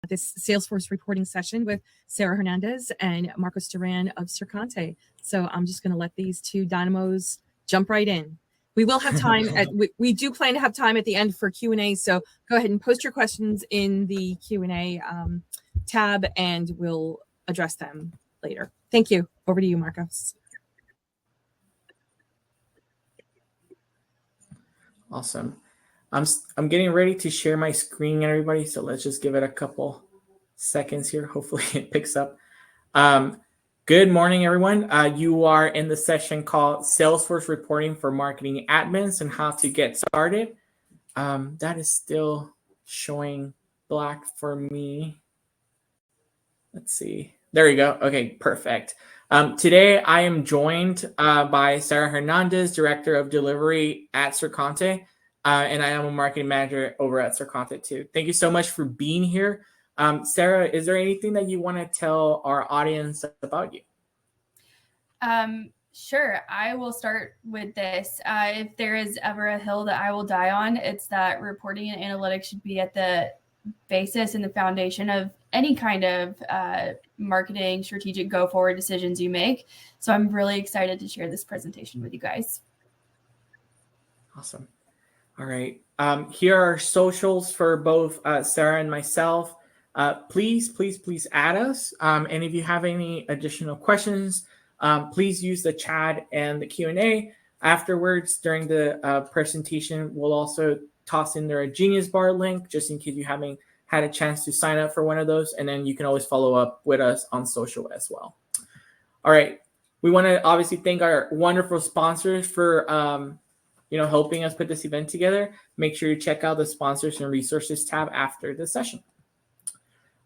this Salesforce reporting session with Sara Hernandez and Marcos Duran of Sercante. So I'm just going to let these two dynamos jump right in. We will have time. We do plan to have time at the end for Q&A. So go ahead and post your questions in the Q&A tab, and we'll address them later. Thank you. Over to you, Marcos. Awesome. I'm getting ready to share my screen, everybody. So let's just give it a couple seconds here. Hopefully it picks up. Good morning, everyone. You are in the session called Salesforce Reporting for Marketing Admins and How to Get Started. That is still showing black for me. Let's see. There we go. Okay, perfect. Today, I am joined by Sara Hernandez, Director of Delivery at Sercante, and I am a marketing manager over at Sercante too. Thank you so much for being here. Sara, is there anything that you want to tell our audience about you? Sure. I will start with this. If there is ever a hill that I will die on, it's that reporting and analytics should be at the basis and the foundation of any kind of marketing strategic go forward decisions you make. So I'm really excited to share this presentation with you guys. Awesome. All right. Here are socials for both Sara and myself. Please add us. And if you have any additional questions, please use the chat and the Q&A. Afterwards, during the presentation, we'll also toss in there a Genius Bar link, just in case you haven't had a chance to sign up for one of those. And then you can always follow up with us on social as well. All right. We want to obviously thank our wonderful sponsors for helping us put this event together. Make sure you check out the sponsors and resources tab after the session.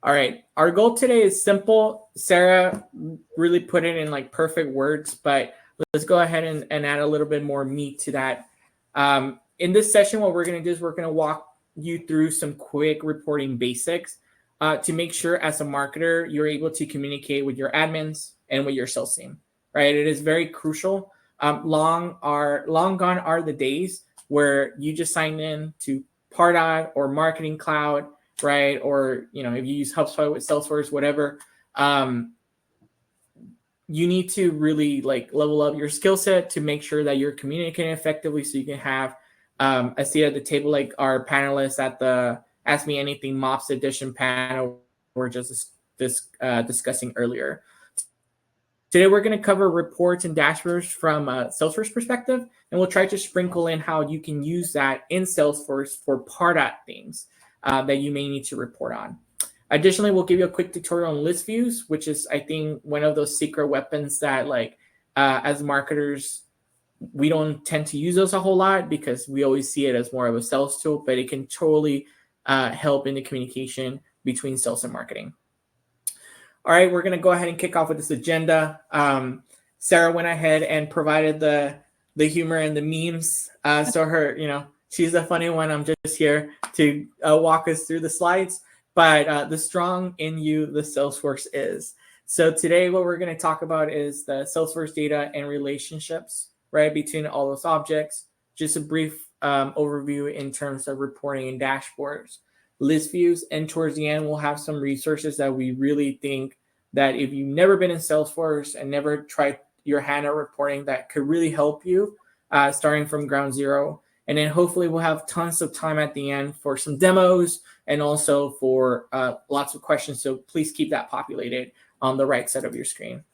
All right. Our goal today is simple. Sara really put it in like perfect words, but let's go ahead and add a little bit more meat to that. In this session, what we're going to do is we're going to walk you through some quick reporting basics to make sure as a marketer, you're able to communicate with your admins and with your sales team, right? It is very crucial. Long gone are the days where you just sign in to Pardot or Marketing Cloud, right? Or, if you use HubSpot with Salesforce, whatever, you need to really level up your skill set to make sure that you're communicating effectively so you can have a seat at the table like our panelists at the Ask Me Anything MOPS edition panel we're just discussing earlier. Today, we're going to cover reports and dashboards from a Salesforce perspective, and we'll try to sprinkle in how you can use that in Salesforce for Pardot things that you may need to report on. Additionally, we'll give you a quick tutorial on list views, which is, I think, one of those secret weapons that, as marketers, we don't tend to use those a whole lot because we always see it as more of a sales tool, but it can totally help in the communication between sales and marketing. All right, we're going to go ahead and kick off with this agenda. Sara went ahead and provided the humor and the memes. So her, she's the funny one. I'm just here to walk us through the slides. But the strong in you, the Salesforce is. So today what we're going to talk about is the Salesforce data and relationships, right, between all those objects. Just a brief overview in terms of reporting and dashboards, list views, and towards the end, we'll have some resources that we really think that if you've never been in Salesforce and never tried your hand at reporting, that could really help you starting from ground zero. And then hopefully we'll have tons of time at the end for some demos and also for lots of questions. So please keep that populated on the right side of your screen.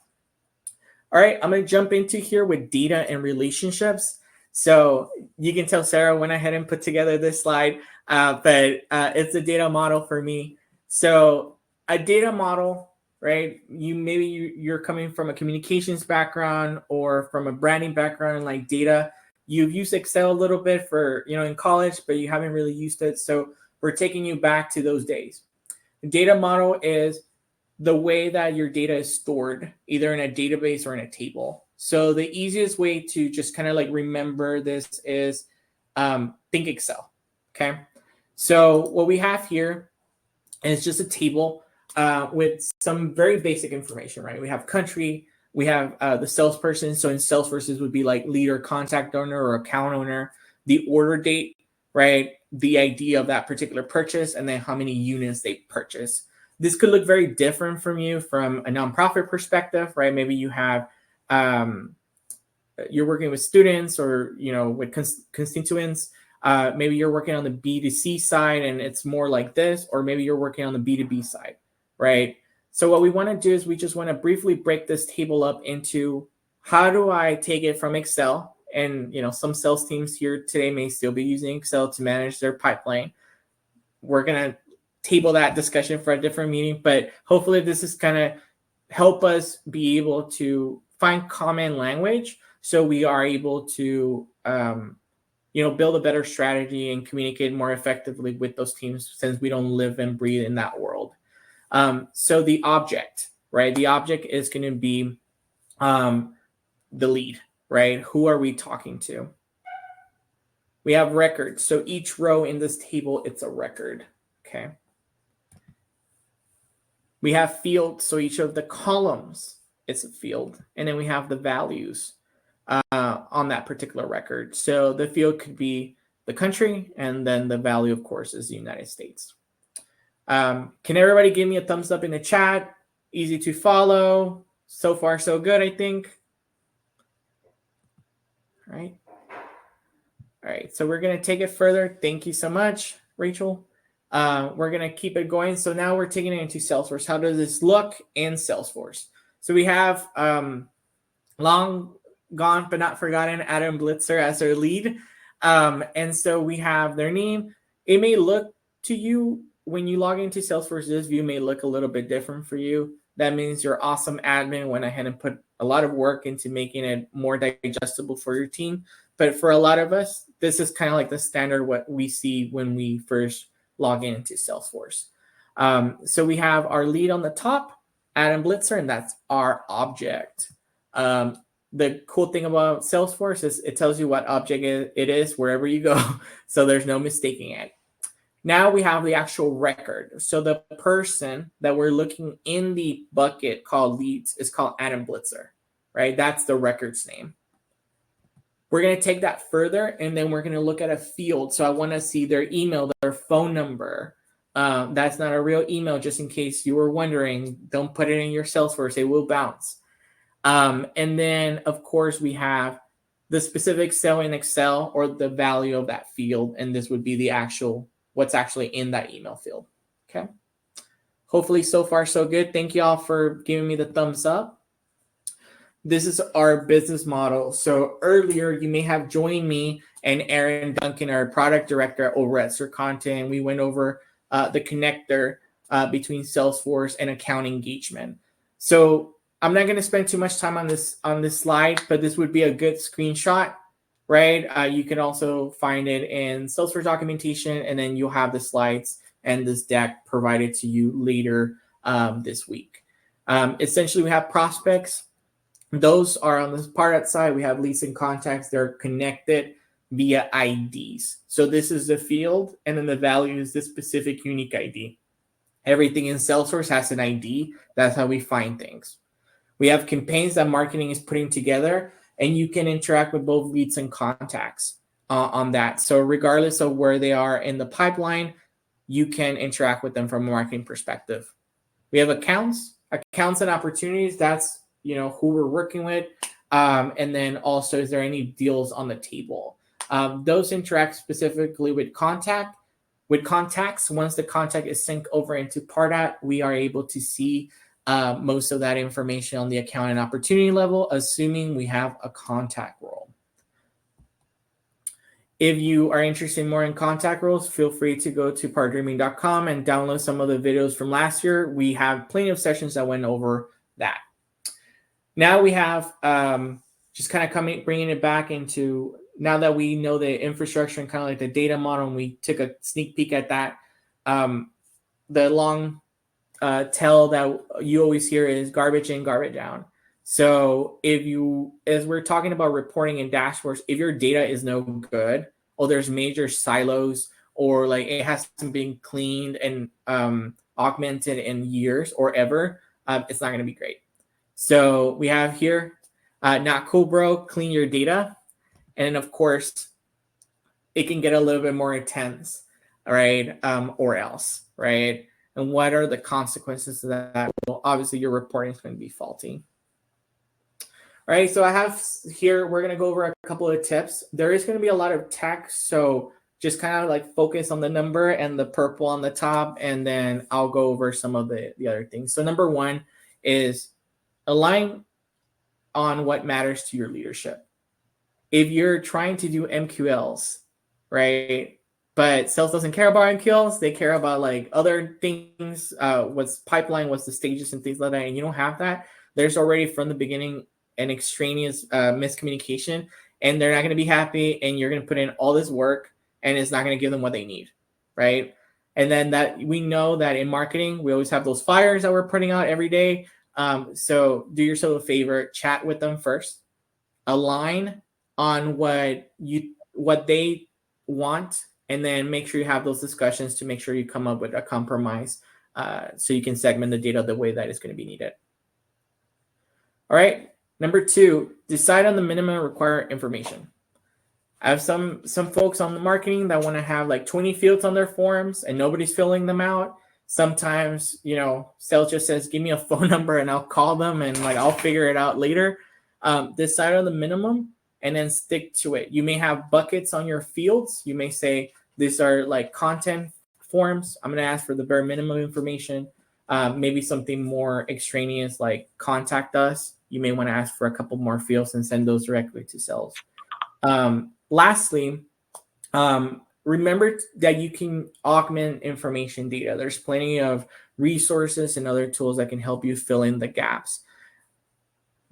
All right, I'm going to jump into here with data and relationships. So you can tell Sara went ahead and put together this slide, but it's a data model for me. So a data model, right? You're coming from a communications background or from a branding background like data. You've used Excel a little bit for, in college, but you haven't really used it. So we're taking you back to those days. The data model is the way that your data is stored, either in a database or in a table. So the easiest way to just kind of remember this is think Excel, okay? So what we have here is just a table with some very basic information, right? We have country, we have the salesperson. So in Salesforce, this would be like leader, contact owner, or account owner, the order date, right? The ID of that particular purchase, and then how many units they purchase. This could look very different from you from a nonprofit perspective, right? Maybe you have, you're working with students or, with constituents. Maybe you're working on the B2C side and it's more like this, or maybe you're working on the B2B side, right? So what we want to do is we just want to briefly break this table up into how do I take it from Excel? And, some sales teams here today may still be using Excel to manage their pipeline. We're going to table that discussion for a different meeting, but hopefully this is kind of help us be able to find common language so we are able to, build a better strategy and communicate more effectively with those teams since we don't live and breathe in that world. So the object, right? The object is going to be the lead, right? Who are we talking to? We have records. So each row in this table, it's a record, okay? We have fields. So each of the columns is a field. And then we have the values on that particular record. So the field could be the country, and then the value, of course, is the United States. Can everybody give me a thumbs up in the chat? Easy to follow. So far, so good, I think. All right. All right. So we're going to take it further. Thank you so much, Rachel. We're going to keep it going. So now we're taking it into Salesforce. How does this look in Salesforce? So we have long gone but not forgotten Adam Blitzer as our lead. And so we have their name. It may look to you when you log into Salesforce, this view may look a little bit different for you. That means your awesome admin went ahead and put a lot of work into making it more digestible for your team. But for a lot of us, this is kind of like the standard what we see when we first log into Salesforce. So we have our lead on the top, Adam Blitzer, and that's our object. The cool thing about Salesforce is it tells you what object it is wherever you go. So there's no mistaking it. Now we have the actual record. So the person that we're looking in the bucket called leads is called Adam Blitzer, right? That's the record's name. We're going to take that further, and then we're going to look at a field. So I want to see their email, their phone number. That's not a real email, just in case you were wondering. Don't put it in your Salesforce. It will bounce. And then, of course, we have the specific cell in Excel or the value of that field, and this would be the actual what's actually in that email field. Okay. Hopefully so far so good. Thank you all for giving me the thumbs up. This is our business model. So earlier you may have joined me and Aaron Duncan, our product director over at Serconte, and we went over the connector between Salesforce and account engagement. So I'm not going to spend too much time on this slide, but this would be a good screenshot. Right. You can also find it in Salesforce documentation, and then you'll have the slides and this deck provided to you later this week. Essentially, we have prospects. Those are on this Pardot side. We have leads and contacts. They're connected via IDs. So this is the field, and then the value is this specific unique ID. Everything in Salesforce has an ID. That's how we find things. We have campaigns that marketing is putting together, and you can interact with both leads and contacts on that. So regardless of where they are in the pipeline, you can interact with them from a marketing perspective. We have accounts and opportunities. That's, who we're working with. And then also, is there any deals on the table? Those interact specifically with contacts. Once the contact is synced over into Pardot, we are able to see most of that information on the account and opportunity level, assuming we have a contact role. If you are interested more in contact roles, feel free to go to pardreaming.com and download some of the videos from last year. We have plenty of sessions that went over that. Now we have just kind of bringing it back into, now that we know the infrastructure and kind of like the data model, and we took a sneak peek at that, the long tell that you always hear is garbage in, garbage out. So as we're talking about reporting and dashboards, if your data is no good, or there's major silos, or like it hasn't been cleaned and augmented in years or ever, it's not going to be great. So we have here, not cool, bro, clean your data. And of course, it can get a little bit more intense, right? Or else, right? and what are the consequences of that. Well, obviously your reporting is going to be faulty. All right, so I have here, we're going to go over a couple of tips. There is going to be a lot of text, so just kind of like focus on the number and the purple on the top, and then I'll go over some of the other things. So number one is align on what matters to your leadership. If you're trying to do MQLs, right, but sales doesn't care about MQLs, they care about like other things, what's pipeline, what's the stages and things like that, and you don't have that, there's already from the beginning an extraneous miscommunication, and they're not going to be happy, and you're going to put in all this work, and it's not going to give them what they need, right? And then that we know that in marketing, we always have those fires that we're putting out every day. So do yourself a favor, chat with them first, align on what they want, and then make sure you have those discussions to make sure you come up with a compromise, so you can segment the data the way that is going to be needed. All right. Number two, decide on the minimum required information. I have some folks on the marketing that want to have like 20 fields on their forms and nobody's filling them out. Sometimes, sales just says, give me a phone number and I'll call them and like, I'll figure it out later. Decide on the minimum and then stick to it. You may have buckets on your fields. You may say, these are like content forms. I'm going to ask for the bare minimum information. Maybe something more extraneous like contact us. You may want to ask for a couple more fields and send those directly to sales. Lastly, remember that you can augment information data. There's plenty of resources and other tools that can help you fill in the gaps.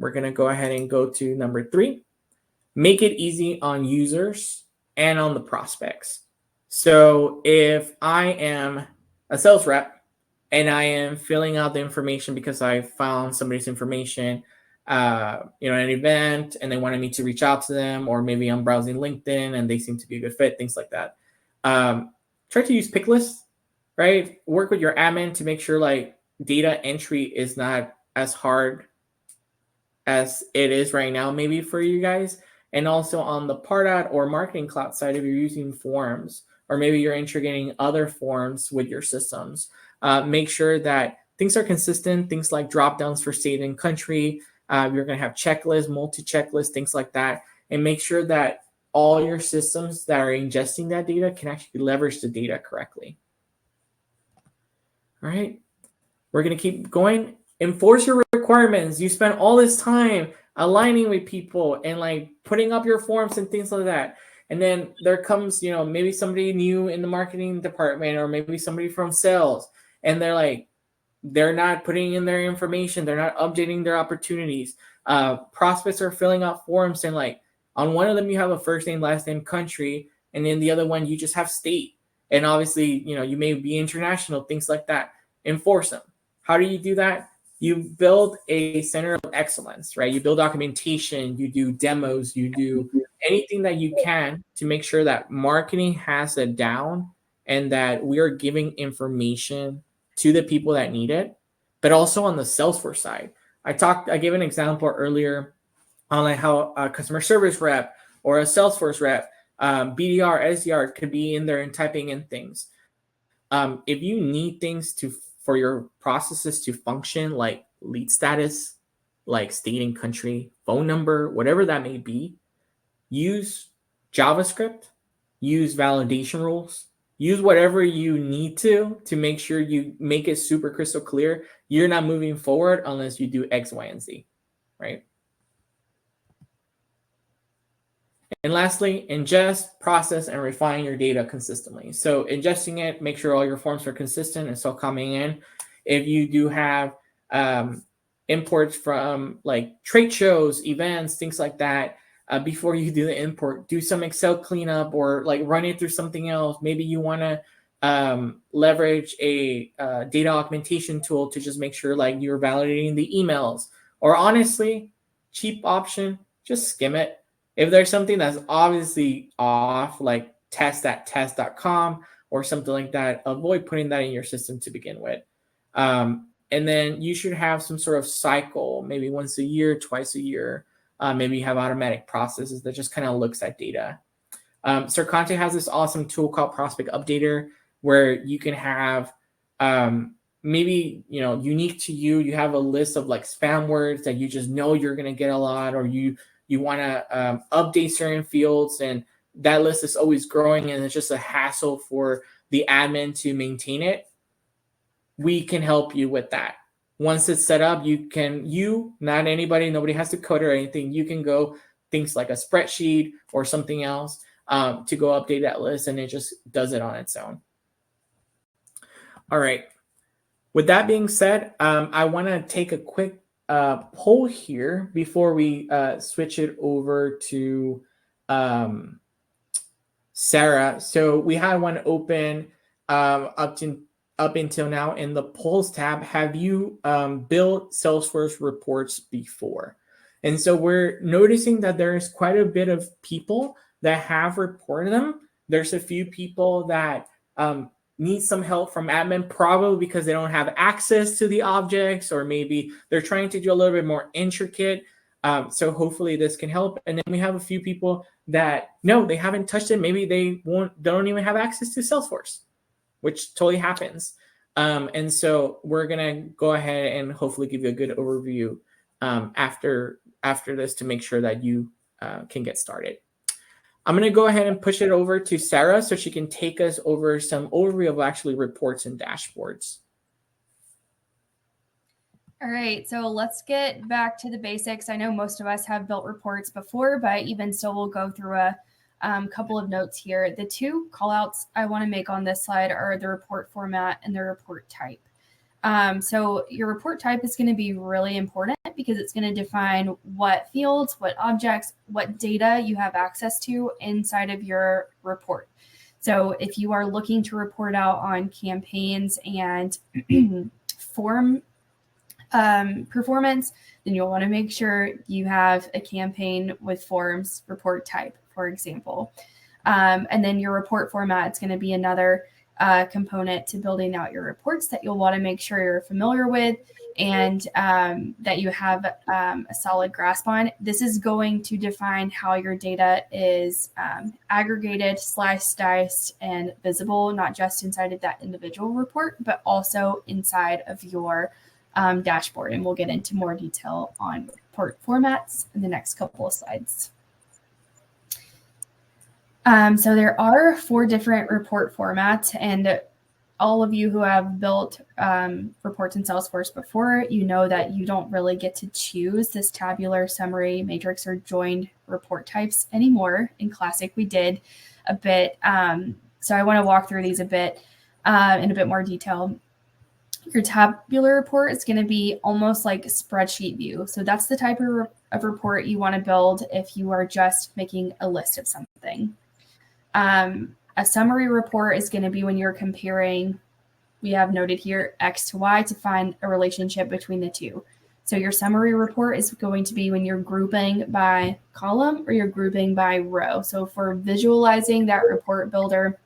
We're going to go ahead and go to number three. Make it easy on users and on the prospects. So if I am a sales rep and I am filling out the information because I found somebody's information, an event, and they wanted me to reach out to them, or maybe I'm browsing LinkedIn and they seem to be a good fit, things like that. Try to use pick lists, right? Work with your admin to make sure like data entry is not as hard as it is right now, maybe for you guys. And also on the Pardot or Marketing Cloud side, if you're using forms, or maybe you're integrating other forms with your systems, make sure that things are consistent, things like drop downs for state and country. You're going to have checklists, multi-checklists, things like that. And make sure that all your systems that are ingesting that data can actually leverage the data correctly. All right. We're going to keep going. Enforce your requirements. You spend all this time aligning with people and like putting up your forms and things like that. And then there comes, maybe somebody new in the marketing department, or maybe somebody from sales, and they're not putting in their information. They're not updating their opportunities. Prospects are filling out forms, and like on one of them, you have a first name, last name, country. And then the other one, you just have state. And obviously, you may be international, things like that. Enforce them. How do you do that? You build a center of excellence, right? You build documentation, you do demos, you do anything that you can to make sure that marketing has it down and that we are giving information to the people that need it, but also on the Salesforce side. I gave an example earlier on like how a customer service rep or a Salesforce rep, BDR, SDR could be in there and typing in things. If you need things for your processes to function, like lead status, like state and country, phone number, whatever that may be, use JavaScript, use validation rules, use whatever you need to make sure you make it super crystal clear. You're not moving forward unless you do X, Y, and Z, right? And lastly, ingest, process, and refine your data consistently. So ingesting it, make sure all your forms are consistent and still coming in. If you do have imports from like trade shows, events, things like that, before you do the import, do some Excel cleanup or like run it through something else. Maybe you want to leverage a data augmentation tool to just make sure like you're validating the emails. Or honestly, cheap option, just skim it. If there's something that's obviously off, like test@test.com or something like that, avoid putting that in your system to begin with. And then you should have some sort of cycle, maybe once a year, twice a year. Maybe you have automatic processes that just kind of looks at data. Sercante has this awesome tool called Prospect Updater, where you can have maybe, unique to you. You have a list of like spam words that you just know you're going to get a lot, or you want to update certain fields, and that list is always growing and it's just a hassle for the admin to maintain it. We can help you with that. Once it's set up, not anybody, nobody has to code or anything. You can go things like a spreadsheet or something else to go update that list, and it just does it on its own. All right. With that being said, I want to take a quick poll here before we switch it over to Sara. So we had one open up until now in the polls tab. Have you built Salesforce reports before? And so we're noticing that there's quite a bit of people that have reported them. There's a few people that need some help from admin, probably because they don't have access to the objects, or maybe they're trying to do a little bit more intricate. So hopefully this can help. And then we have a few people that no, they haven't touched it. Maybe they don't even have access to Salesforce, which totally happens. And so we're gonna go ahead and hopefully give you a good overview after this to make sure that you can get started. I'm going to go ahead and push it over to Sara so she can take us over some overview of actually reports and dashboards. All right, so let's get back to the basics. I know most of us have built reports before, but even still, we'll go through a couple of notes here. The two callouts I want to make on this slide are the report format and the report type. So your report type is going to be really important because it's going to define what fields, what objects, what data you have access to inside of your report. So if you are looking to report out on campaigns and form performance, then you'll want to make sure you have a campaign with forms report type, for example. And then your report format is going to be another component to building out your reports that you'll want to make sure you're familiar with and that you have a solid grasp on. This is going to define how your data is aggregated, sliced, diced, and visible, not just inside of that individual report, but also inside of your dashboard. And we'll get into more detail on report formats in the next couple of slides. So there are 4 different report formats, and all of you who have built reports in Salesforce before, you know that you don't really get to choose this tabular, summary, matrix, or joined report types anymore. In Classic, we did a bit. So I want to walk through these a bit in a bit more detail. Your tabular report is going to be almost like a spreadsheet view. So that's the type of report you want to build if you are just making a list of something. A summary report is going to be when you're comparing, we have noted here, X to Y to find a relationship between the two. So your summary report is going to be when you're grouping by column or you're grouping by row. So for visualizing that report builder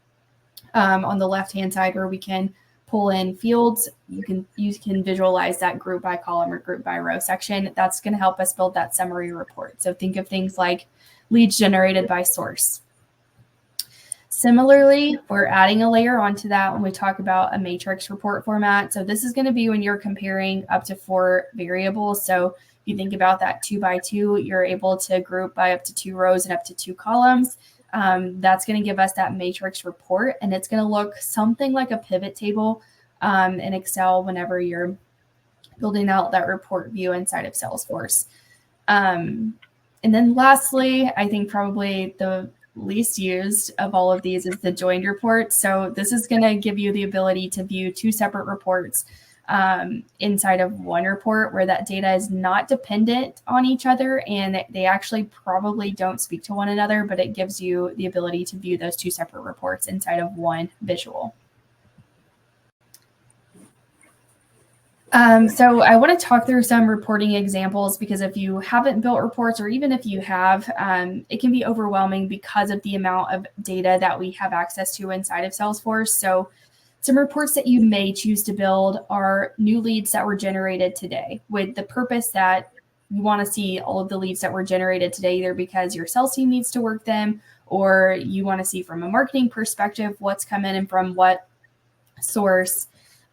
on the left-hand side where we can pull in fields, you can visualize that group by column or group by row section. That's going to help us build that summary report. So think of things like leads generated by source. Similarly, we're adding a layer onto that when we talk about a matrix report format. So this is going to be when you're comparing up to 4 variables. So if you think about that 2 by 2, you're able to group by up to 2 rows and up to 2 columns. That's going to give us that matrix report, and it's going to look something like a pivot table in Excel whenever you're building out that report view inside of Salesforce. And then lastly, I think probably the least used of all of these is the joined report. So this is going to give you the ability to view 2 separate reports inside of one report where that data is not dependent on each other and they actually probably don't speak to one another, but it gives you the ability to view those 2 separate reports inside of one visual. So I want to talk through some reporting examples because if you haven't built reports, or even if you have, it can be overwhelming because of the amount of data that we have access to inside of Salesforce. So some reports that you may choose to build are new leads that were generated today, with the purpose that you want to see all of the leads that were generated today, either because your sales team needs to work them, or you want to see from a marketing perspective what's come in and from what source.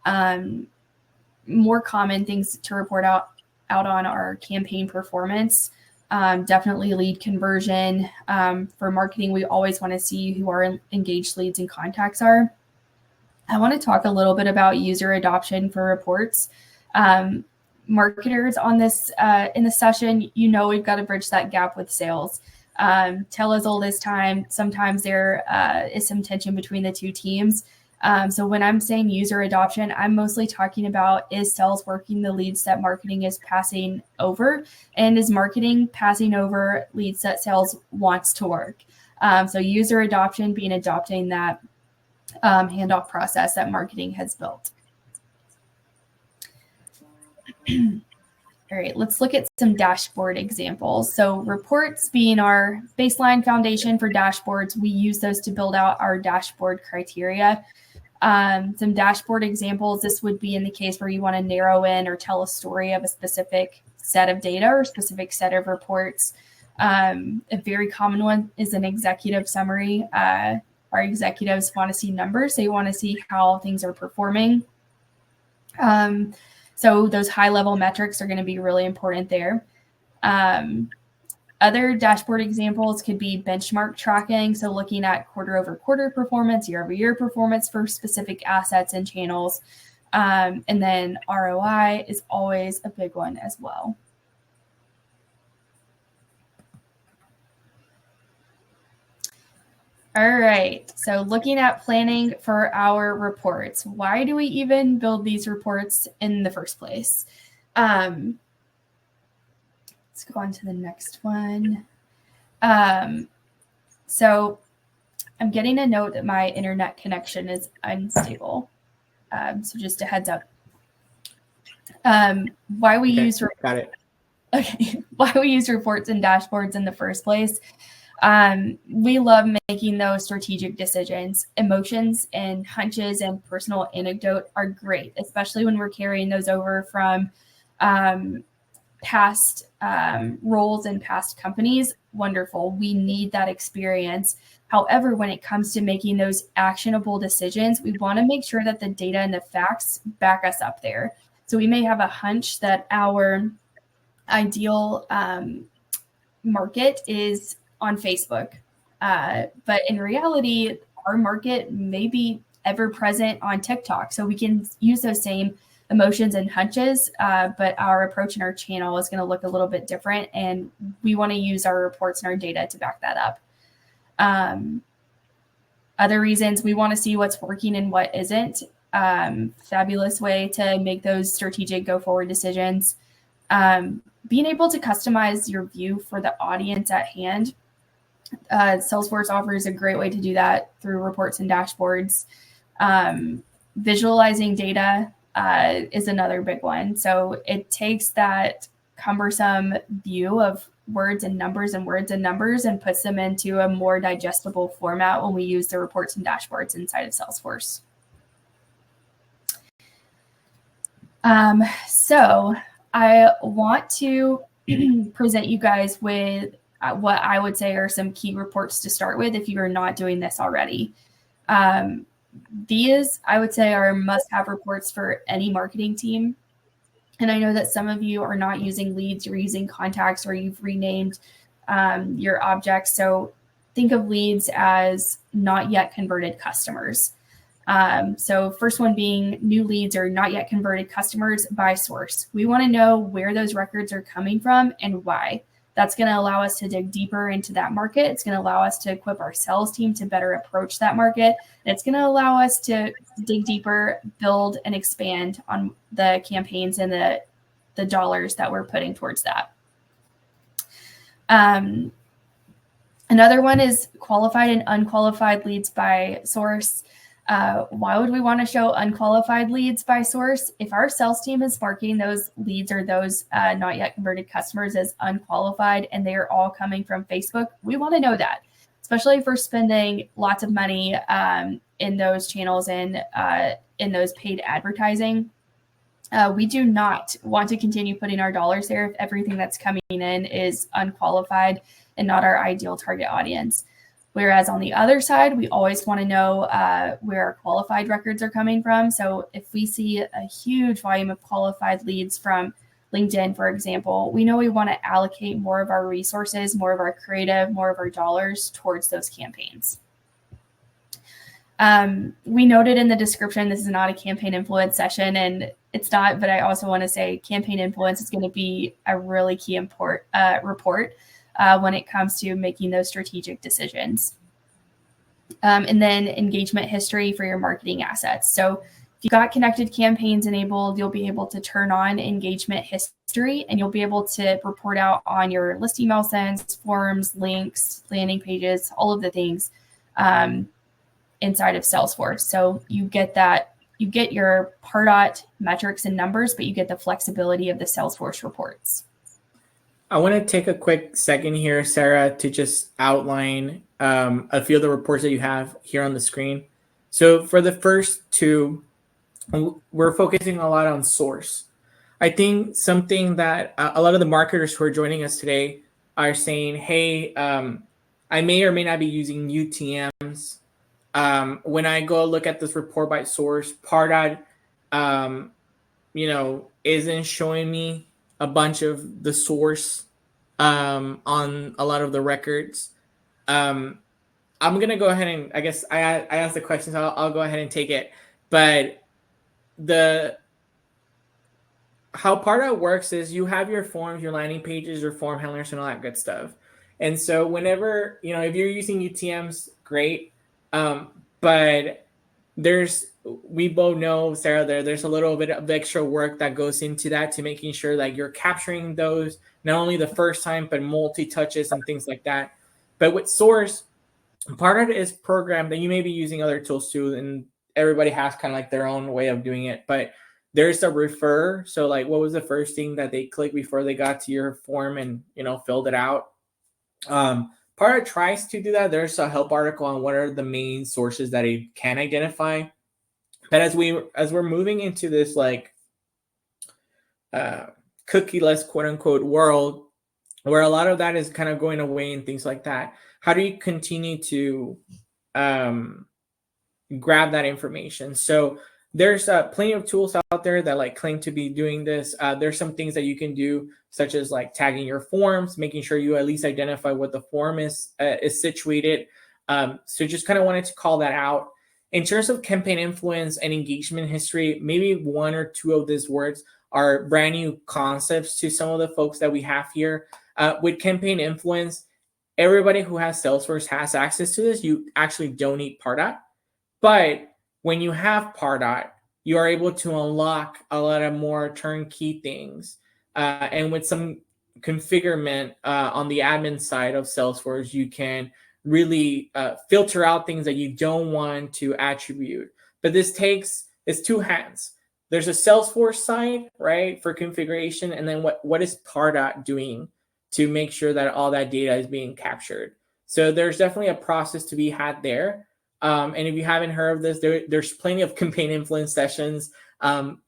More common things to report out on are campaign performance, definitely lead conversion. For marketing, we always want to see who our engaged leads and contacts are. I want to talk a little bit about user adoption for reports. Marketers on this in the session, we've got to bridge that gap with sales. Tell as old as time. Sometimes there is some tension between the two teams. So when I'm saying user adoption, I'm mostly talking about, is sales working the leads that marketing is passing over? And is marketing passing over leads that sales wants to work? So user adoption being adopting that handoff process that marketing has built. All right, let's look at some dashboard examples. So reports being our baseline foundation for dashboards, we use those to build out our dashboard criteria. Some dashboard examples, this would be in the case where you want to narrow in or tell a story of a specific set of data or specific set of reports. A very common one is an executive summary. Our executives want to see numbers. They want to see how things are performing. So those high-level metrics are going to be really important there. Other dashboard examples could be benchmark tracking. So looking at quarter-over-quarter performance, year-over-year performance for specific assets and channels. And then ROI is always a big one as well. All right, so looking at planning for our reports. Why do we even build these reports in the first place? Let's go on to the next one. So I'm getting a note that my internet connection is unstable. So just a heads up. Why we use got it. Okay, why we use reports and dashboards in the first place. We love making those strategic decisions. Emotions and hunches and personal anecdote are great, especially when we're carrying those over from past roles and past companies. Wonderful. We need that experience. However, when it comes to making those actionable decisions, we want to make sure that the data and the facts back us up there. So we may have a hunch that our ideal market is on Facebook. But in reality, our market may be ever present on TikTok. So we can use those same emotions and hunches, but our approach and our channel is going to look a little bit different. And we want to use our reports and our data to back that up. Other reasons, we want to see what's working and what isn't. Fabulous way to make those strategic go forward decisions. Being able to customize your view for the audience at hand. Salesforce offers a great way to do that through reports and dashboards. Visualizing data is another big one. So it takes that cumbersome view of words and numbers and puts them into a more digestible format when we use the reports and dashboards inside of Salesforce. So I want to present you guys with what I would say are some key reports to start with if you are not doing this already. These, I would say, are must-have reports for any marketing team. And I know that some of you are not using leads, you're using contacts, or you've renamed your objects. So think of leads as not yet converted customers. So first one being new leads or not yet converted customers by source. We want to know where those records are coming from and why. That's going to allow us to dig deeper into that market. It's going to allow us to equip our sales team to better approach that market. And it's going to allow us to dig deeper, build, and expand on the campaigns and the dollars that we're putting towards that. Another one is qualified and unqualified leads by source. Why would we want to show unqualified leads by source? If our sales team is marketing those leads or those not yet converted customers as unqualified and they are all coming from Facebook, we want to know that, especially if we're spending lots of money in those channels and in those paid advertising. We do not want to continue putting our dollars there if everything that's coming in is unqualified and not our ideal target audience. Whereas on the other side, we always want to know where our qualified records are coming from. So if we see a huge volume of qualified leads from LinkedIn, for example, we know we want to allocate more of our resources, more of our creative, more of our dollars towards those campaigns. We noted in the description, this is not a campaign influence session, and it's not, but I also want to say campaign influence is going to be a really key report when it comes to making those strategic decisions. And then engagement history for your marketing assets. So if you've got connected campaigns enabled, you'll be able to turn on engagement history, and you'll be able to report out on your list email sends, forms, links, landing pages, all of the things inside of Salesforce. So you get your Pardot metrics and numbers, but you get the flexibility of the Salesforce reports. I want to take a quick second here, Sarah, to just outline a few of the reports that you have here on the screen. So for the first two, we're focusing a lot on source. I think something that a lot of the marketers who are joining us today are saying, hey, I may or may not be using UTMs. When I go look at this report by source, Pardot, isn't showing me a bunch of the source on a lot of the records. I'm gonna go ahead and I guess I asked the questions. I'll go ahead and take it. But how Pardot works is you have your forms, your landing pages, your form handlers, and all that good stuff. And so whenever if you're using UTMs, great. But we both know, Sarah, there's a little bit of extra work that goes into that to making sure that you're capturing those not only the first time, but multi-touches and things like that. But with Source, part of it is programmed, and you may be using other tools too, and everybody has kind of like their own way of doing it. But there's a refer. So like, what was the first thing that they clicked before they got to your form and, filled it out? Pardot tries to do that. There's a help article on what are the main sources that it can identify. But as we're moving into this like cookieless quote unquote world, where a lot of that is kind of going away and things like that, how do you continue to grab that information? So there's plenty of tools out there that like claim to be doing this. There's some things that you can do, such as like tagging your forms, making sure you at least identify what the form is situated. So just kind of wanted to call that out. In terms of campaign influence and engagement history, maybe one or two of these words are brand new concepts to some of the folks that we have here. With campaign influence, everybody who has Salesforce has access to this. You actually don't need Pardot. But when you have Pardot, you are able to unlock a lot of more turnkey things. And with some configurement on the admin side of Salesforce, you can really filter out things that you don't want to attribute. But it's two hands. There's a Salesforce side, right, for configuration, and then what is Pardot doing to make sure that all that data is being captured. So there's definitely a process to be had there. And if you haven't heard of this, there's plenty of campaign influence sessions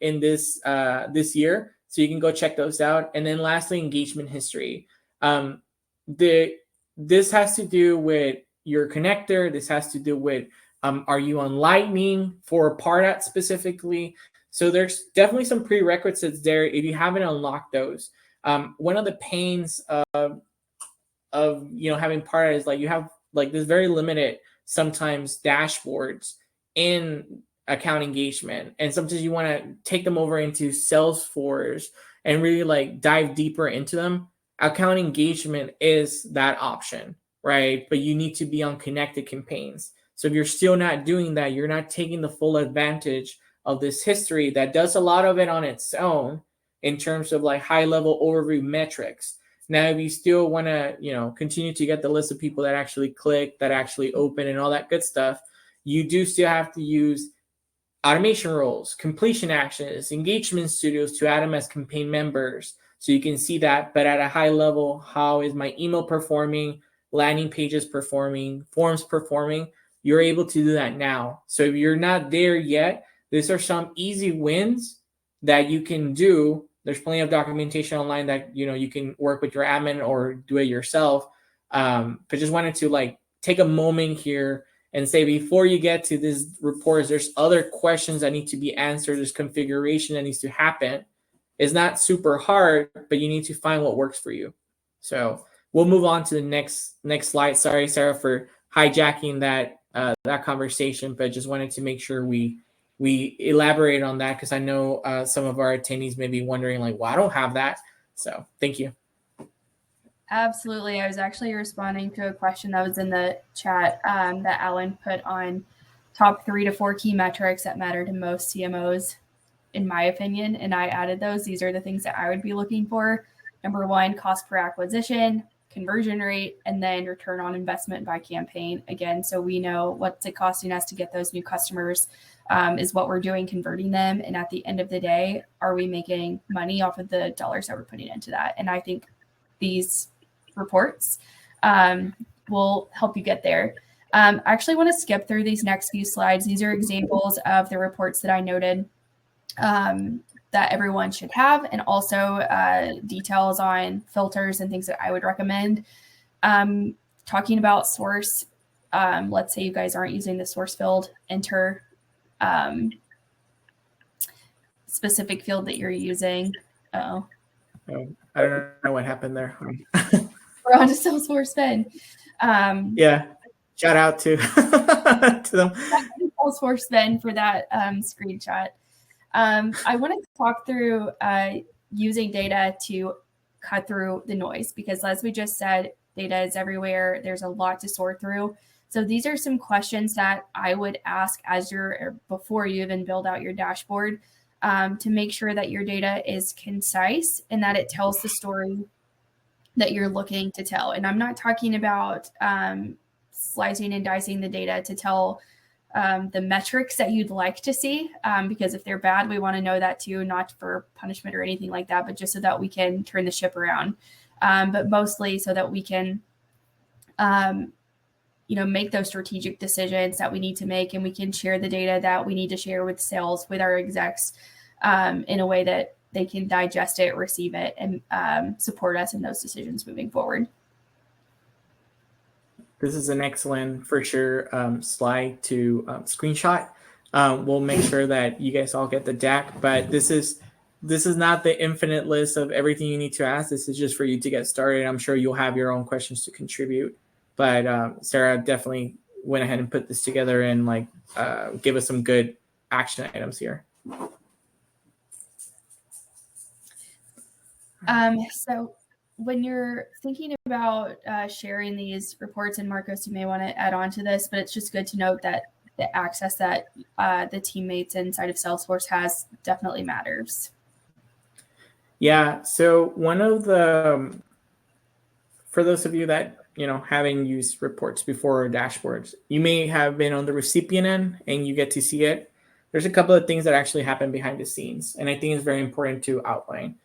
in this year. So you can go check those out. And then lastly, engagement history. This has to do with your connector. This has to do with, are you on Lightning for Pardot specifically? So there's definitely some prerequisites there if you haven't unlocked those. One of the pains of having Pardot is like you have like this very limited sometimes dashboards in account engagement, and sometimes you want to take them over into Salesforce and really like dive deeper into them. Account engagement is that option, right? But you need to be on connected campaigns. So if you're still not doing that, you're not taking the full advantage of this history that does a lot of it on its own in terms of like high level overview metrics. Now, if you still want to, continue to get the list of people that actually click, that actually open, and all that good stuff, you do still have to use automation roles, completion actions, engagement studios to add them as campaign members. So you can see that, but at a high level, how is my email performing, landing pages performing, forms performing? You're able to do that now. So if you're not there yet, these are some easy wins that you can do. There's plenty of documentation online that you can work with your admin or do it yourself. But just wanted to like take a moment here and say, before you get to these reports, there's other questions that need to be answered. There's configuration that needs to happen. It's not super hard, but you need to find what works for you. So we'll move on to the next slide. Sorry, Sarah, for hijacking that conversation, but just wanted to make sure we elaborate on that, because I know some of our attendees may be wondering, like, well, I don't have that. So thank you. Absolutely. I was actually responding to a question that was in the chat that Alan put on top 3 to 4 key metrics that matter to most CMOs, in my opinion. And I added those. These are the things that I would be looking for. Number 1, cost per acquisition, conversion rate, and then return on investment by campaign. Again, so we know what's it costing us to get those new customers, is what we're doing converting them. And at the end of the day, are we making money off of the dollars that we're putting into that? And I think these reports will help you get there. I actually want to skip through these next few slides. These are examples of the reports that I noted that everyone should have, and also details on filters and things that I would recommend. Talking about source, let's say you guys aren't using the source field, enter specific field that you're using. Oh, I don't know what happened there. We're on to Salesforce then. Yeah, shout out to to them. Salesforce then for that screenshot. I want to talk through using data to cut through the noise, because as we just said, data is everywhere. There's a lot to sort through. So these are some questions that I would ask before you even build out your dashboard, to make sure that your data is concise and that it tells the story that you're looking to tell. And I'm not talking about slicing and dicing the data to tell the metrics that you'd like to see, because if they're bad, we want to know that too, not for punishment or anything like that, but just so that we can turn the ship around. But mostly so that we can, make those strategic decisions that we need to make, and we can share the data that we need to share with sales, with our execs, in a way that they can digest it, receive it, and support us in those decisions moving forward. This is an excellent, for sure, slide to screenshot. We'll make sure that you guys all get the deck, but this is not the infinite list of everything you need to ask. This is just for you to get started. I'm sure you'll have your own questions to contribute, but Sarah definitely went ahead and put this together and give us some good action items here. So when you're thinking about sharing these reports, and Marcos, you may want to add on to this, but it's just good to note that the access that the teammates inside of Salesforce has definitely matters. Yeah. So one of the, for those of you that, haven't used reports before or dashboards, you may have been on the recipient end and you get to see it. There's a couple of things that actually happen behind the scenes, and I think it's very important to outline.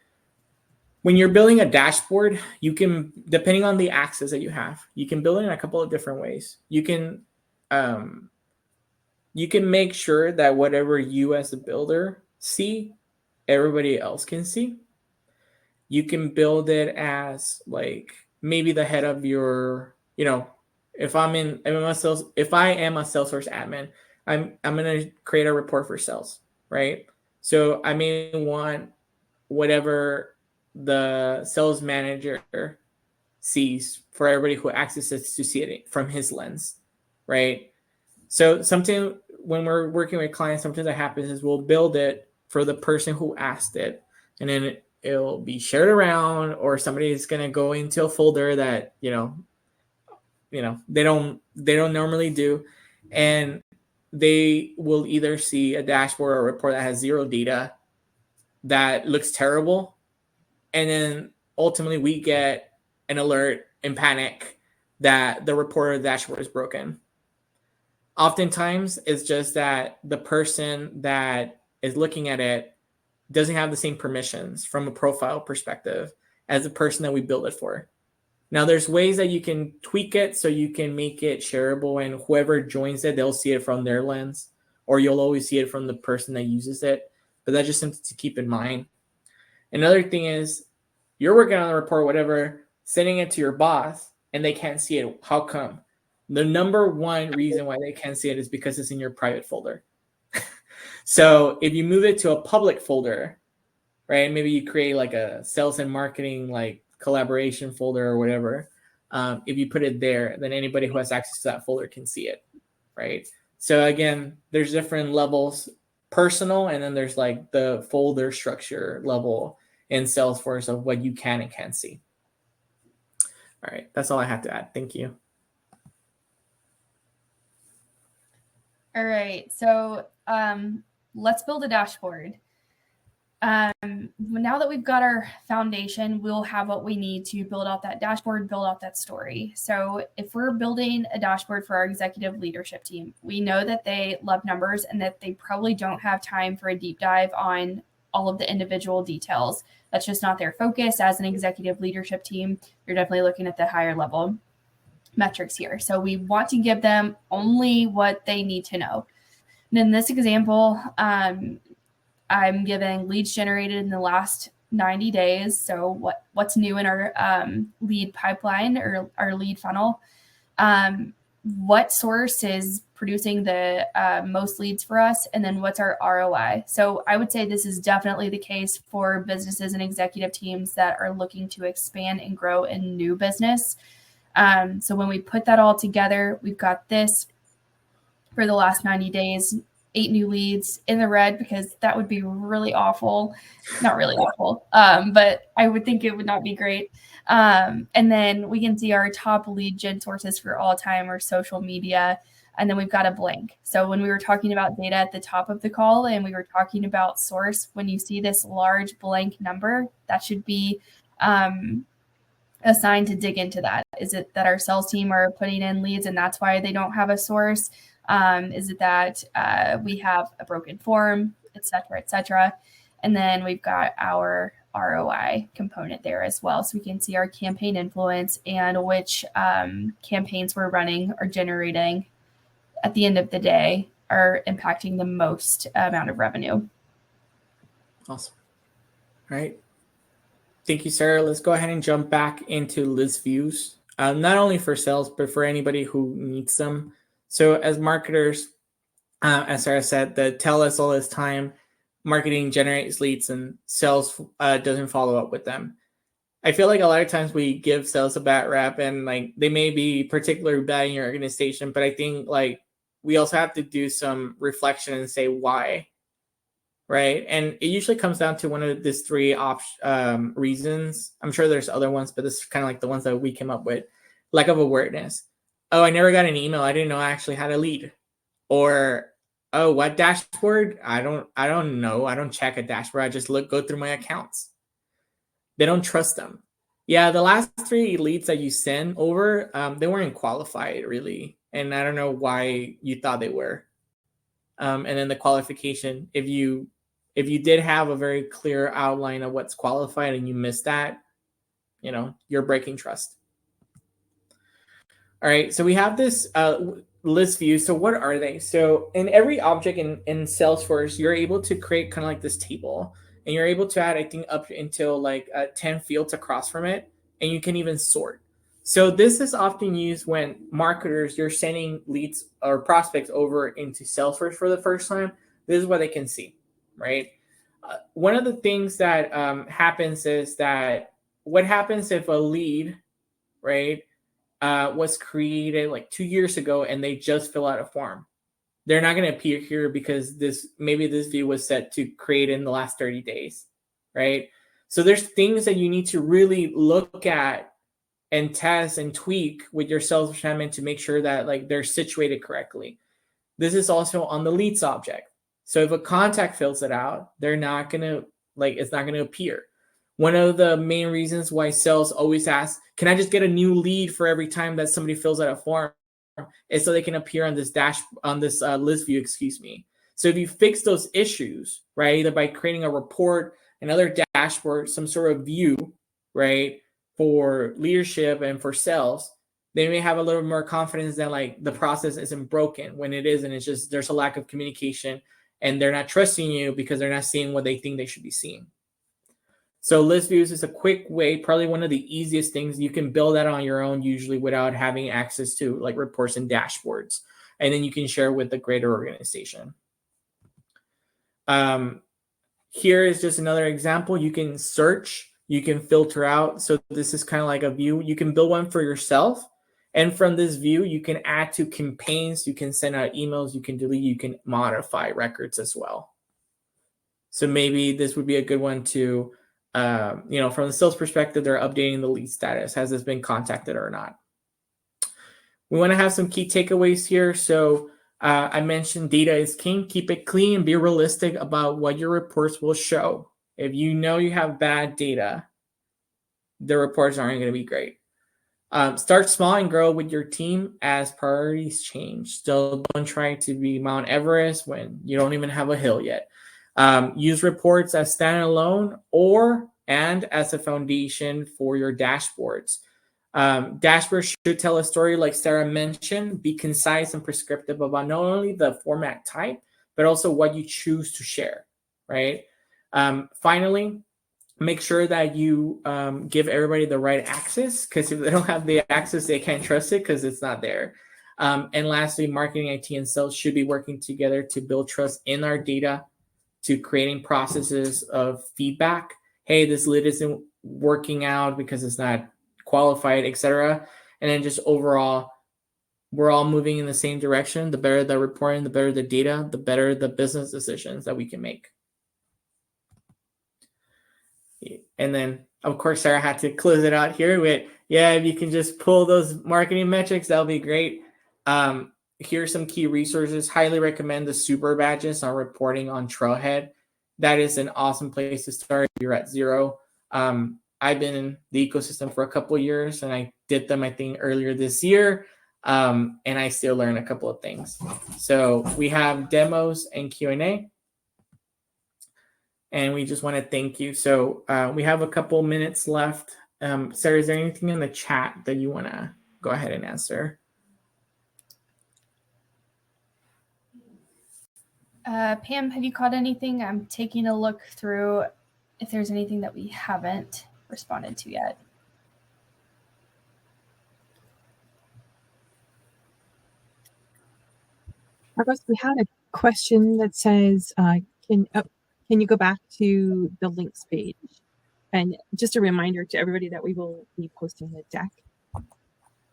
When you're building a dashboard, you can, depending on the access that you have, you can build it in a couple of different ways. You can make sure that whatever you as a builder see, everybody else can see. You can build it as maybe the head of your, if I am a Salesforce admin, I'm going to create a report for sales, right? So I may want whatever the sales manager sees for everybody who accesses to see it from his lens, right? So something when we're working with clients, sometimes that happens is we'll build it for the person who asked it, and then it'll be shared around, or somebody is going to go into a folder that they don't normally do, and they will either see a dashboard or a report that has zero data that looks terrible. And then ultimately we get an alert and panic that the report or the dashboard is broken. Oftentimes it's just that the person that is looking at it doesn't have the same permissions from a profile perspective as the person that we built it for. Now there's ways that you can tweak it so you can make it shareable, and whoever joins it, they'll see it from their lens, or you'll always see it from the person that uses it. But that's just something to keep in mind. Another thing is you're working on a report, whatever, sending it to your boss, and they can't see it. How come? The number one reason why they can't see it is because it's in your private folder. So if you move it to a public folder, right? Maybe you create like a sales and marketing like collaboration folder or whatever. If you put it there, then anybody who has access to that folder can see it, right? So again, there's different levels, personal, and then there's like the folder structure level in Salesforce of what you can and can't see. All right, that's all I have to add. Thank you. All right, so let's build a dashboard. Now that we've got our foundation, we'll have what we need to build out that dashboard, build out that story. So if we're building a dashboard for our executive leadership team, we know that they love numbers and that they probably don't have time for a deep dive on all of the individual details. That's just not their focus. As an executive leadership team, you're definitely looking at the higher level metrics here. So we want to give them only what they need to know. And in this example, I'm giving leads generated in the last 90 days. So what's new in our lead pipeline or our lead funnel? What source is producing the most leads for us? And then what's our ROI? So I would say this is definitely the case for businesses and executive teams that are looking to expand and grow in new business. So when we put that all together, we've got this for the last 90 days, 8 new leads in the red, because that would be really awful. Not really awful, but I would think it would not be great. And then we can see our top lead gen sources for all time or social media. And then we've got a blank. So when we were talking about data at the top of the call and we were talking about source, when you see this large blank number, that should be a sign to dig into that. Is it that our sales team are putting in leads and that's why they don't have a source? Is it that we have a broken form, et cetera, et cetera? And then we've got our ROI component there as well. So we can see our campaign influence and which campaigns we're running or generating at the end of the day are impacting the most amount of revenue. Awesome. All right. Thank you, Sarah. Let's go ahead and jump back into list views, not only for sales, but for anybody who needs them. So as marketers, as Sarah said, that tell us all this time, marketing generates leads and sales doesn't follow up with them. I feel like a lot of times we give sales a bad rap and like they may be particularly bad in your organization, but I think like we also have to do some reflection and say why, right? And it usually comes down to one of these three reasons. I'm sure there's other ones, but this is kind of like the ones that we came up with. Lack of awareness. Oh, I never got an email. I didn't know I actually had a lead. Or, oh, what dashboard? I don't know. I don't check a dashboard. I just go through my accounts. They don't trust them. Yeah, the last 3 leads that you sent over, they weren't qualified really. And I don't know why you thought they were. And then the qualification, if you did have a very clear outline of what's qualified and you missed that, you're breaking trust. All right, so we have this list view. So what are they? So in every object in Salesforce, you're able to create kind of like this table, and you're able to add, I think, up until like 10 fields across from it, and you can even sort. So this is often used when marketers, you're sending leads or prospects over into Salesforce for the first time. This is what they can see, right? One of the things that happens is that what happens if a lead, right, was created like 2 years ago and they just fill out a form. They're not going to appear here because maybe this view was set to create in the last 30 days, right? So there's things that you need to really look at and test and tweak with your sales environment to make sure that like they're situated correctly. This is also on the leads object. So if a contact fills it out, they're not going to it's not going to appear. One of the main reasons why sales always ask, can I just get a new lead for every time that somebody fills out a form, is so they can appear on this list view, So if you fix those issues, right, either by creating a report, another dashboard, some sort of view, right, for leadership and for sales, they may have a little more confidence that like the process isn't broken when it isn't. It's just there's a lack of communication and they're not trusting you because they're not seeing what they think they should be seeing. So list views is a quick way, probably one of the easiest things. You can build that on your own usually without having access to like reports and dashboards. And then you can share with the greater organization. Here is just another example. You can search, you can filter out. So this is kind of like a view. You can build one for yourself. And from this view, you can add to campaigns, you can send out emails, you can delete, you can modify records as well. So maybe this would be a good one to, from the sales perspective, they're updating the lead status. Has this been contacted or not? We want to have some key takeaways here. So I mentioned data is king. Keep it clean and be realistic about what your reports will show. If you know you have bad data, the reports aren't going to be great. Start small and grow with your team as priorities change. Still don't try to be Mount Everest when you don't even have a hill yet. Use reports as standalone and as a foundation for your dashboards. Dashboards should tell a story like Sara mentioned, be concise and prescriptive about not only the format type, but also what you choose to share, right? Finally, make sure that you give everybody the right access, because if they don't have the access, they can't trust it because it's not there. And lastly, marketing, IT, and sales should be working together to build trust in our data, to creating processes of feedback. Hey, this lead isn't working out because it's not qualified, etc. And then just overall, we're all moving in the same direction. The better the reporting, the better the data, the better the business decisions that we can make. And then, of course, Sara had to close it out here with, if you can just pull those marketing metrics, that'll be great. Here's some key resources. Highly recommend the super badges on reporting on Trailhead. That is an awesome place to start if you're at zero. I've been in the ecosystem for a couple of years, and I did them, I think, earlier this year. And I still learn a couple of things. So we have demos and Q&A. And we just want to thank you. So we have a couple minutes left. Sara, is there anything in the chat that you want to go ahead and answer? Pam, have you caught anything? I'm taking a look through if there's anything that we haven't responded to yet. Marcos, we had a question that says, can you go back to the links page? And just a reminder to everybody that we will be posting the deck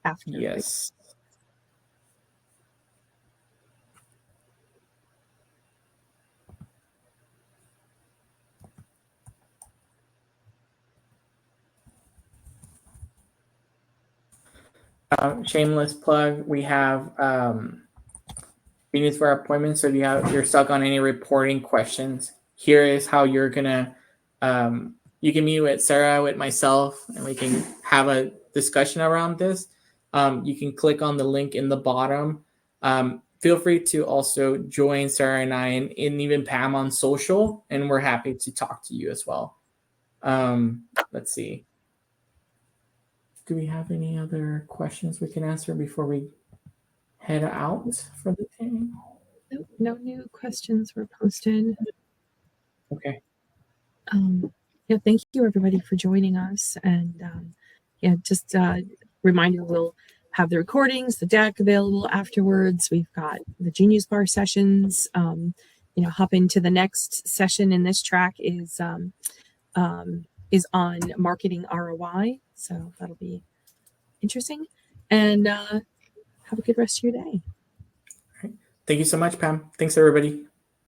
after. Yes. Shameless plug. We have meetings for our appointments. So if you're stuck on any reporting questions, here is how you're gonna. You can meet with Sara, with myself, and we can have a discussion around this. You can click on the link in the bottom. Feel free to also join Sara and I and even Pam on social, and we're happy to talk to you as well. Let's see. Do we have any other questions we can answer before we head out for the day? No new questions were posted. Okay. Thank you everybody for joining us. And just a reminder, we'll have the recordings, the deck available afterwards. We've got the Genius Bar sessions. Hop into the next session in this track is on marketing ROI. So that'll be interesting. And have a good rest of your day. All right. Thank you so much, Pam. Thanks, everybody.